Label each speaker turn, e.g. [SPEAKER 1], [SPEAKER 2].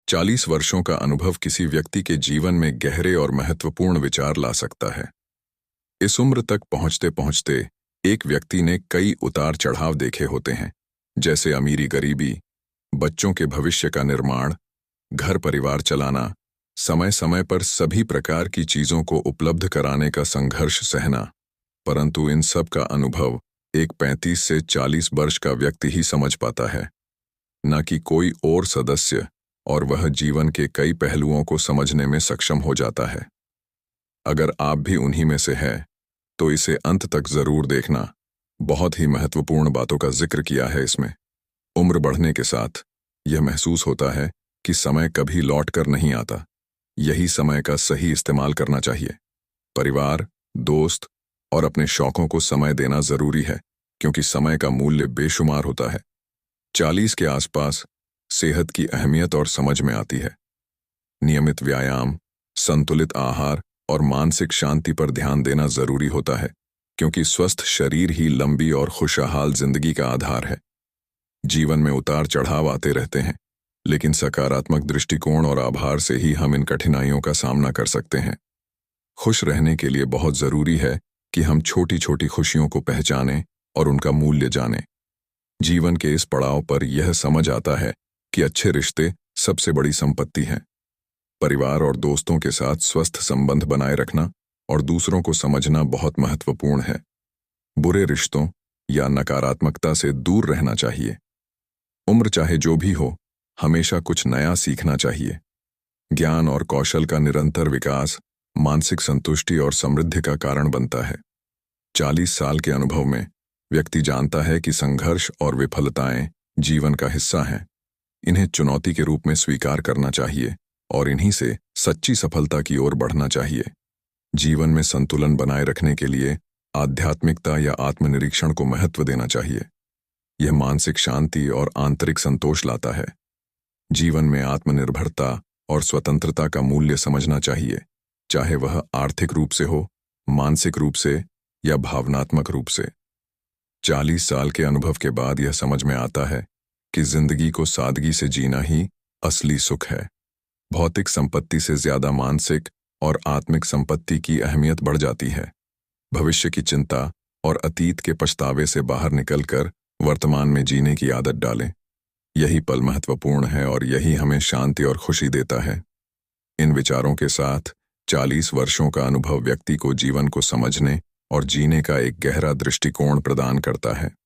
[SPEAKER 1] 40 वर्षों का अनुभव किसी व्यक्ति के जीवन में गहरे और महत्वपूर्ण विचार ला सकता है। इस उम्र तक पहुंचते पहुंचते एक व्यक्ति ने कई उतार चढ़ाव देखे होते हैं, जैसे अमीरी गरीबी, बच्चों के भविष्य का निर्माण, घर परिवार चलाना, समय समय पर सभी प्रकार की चीजों को उपलब्ध कराने का संघर्ष सहना। परंतु इन सब का अनुभव एक 35 से 40 वर्ष का व्यक्ति ही समझ पाता है, न कि कोई और सदस्य, और वह जीवन के कई पहलुओं को समझने में सक्षम हो जाता है। अगर आप भी उन्हीं में से हैं, तो इसे अंत तक जरूर देखना। बहुत ही महत्वपूर्ण बातों का जिक्र किया है इसमें। उम्र बढ़ने के साथ यह महसूस होता है कि समय कभी लौट कर नहीं आता। यही समय का सही इस्तेमाल करना चाहिए। परिवार, दोस्त और अपने शौकों को समय देना जरूरी है, क्योंकि समय का मूल्य बेशुमार होता है। 40 के आसपास सेहत की अहमियत और समझ में आती है। नियमित व्यायाम, संतुलित आहार और मानसिक शांति पर ध्यान देना जरूरी होता है, क्योंकि स्वस्थ शरीर ही लंबी और खुशहाल जिंदगी का आधार है। जीवन में उतार चढ़ाव आते रहते हैं, लेकिन सकारात्मक दृष्टिकोण और आभार से ही हम इन कठिनाइयों का सामना कर सकते हैं। खुश रहने के लिए बहुत जरूरी है कि हम छोटी छोटी खुशियों को पहचानें और उनका मूल्य जानें। जीवन के इस पड़ाव पर यह समझ आता है कि अच्छे रिश्ते सबसे बड़ी संपत्ति हैं। परिवार और दोस्तों के साथ स्वस्थ संबंध बनाए रखना और दूसरों को समझना बहुत महत्वपूर्ण है। बुरे रिश्तों या नकारात्मकता से दूर रहना चाहिए। उम्र चाहे जो भी हो, हमेशा कुछ नया सीखना चाहिए। ज्ञान और कौशल का निरंतर विकास मानसिक संतुष्टि और समृद्धि का कारण बनता है। 40 साल के अनुभव में व्यक्ति जानता है कि संघर्ष और विफलताएं जीवन का हिस्सा हैं। इन्हें चुनौती के रूप में स्वीकार करना चाहिए और इन्हीं से सच्ची सफलता की ओर बढ़ना चाहिए। जीवन में संतुलन बनाए रखने के लिए आध्यात्मिकता या आत्मनिरीक्षण को महत्व देना चाहिए। यह मानसिक शांति और आंतरिक संतोष लाता है। जीवन में आत्मनिर्भरता और स्वतंत्रता का मूल्य समझना चाहिए, चाहे वह आर्थिक रूप से हो, मानसिक रूप से या भावनात्मक रूप से। 40 साल के अनुभव के बाद यह समझ में आता है कि जिंदगी को सादगी से जीना ही असली सुख है। भौतिक संपत्ति से ज्यादा मानसिक और आत्मिक संपत्ति की अहमियत बढ़ जाती है। भविष्य की चिंता और अतीत के पछतावे से बाहर निकलकर वर्तमान में जीने की आदत डालें। यही पल महत्वपूर्ण है और यही हमें शांति और खुशी देता है। इन विचारों के साथ 40 वर्षों का अनुभव व्यक्ति को जीवन को समझने और जीने का एक गहरा दृष्टिकोण प्रदान करता है।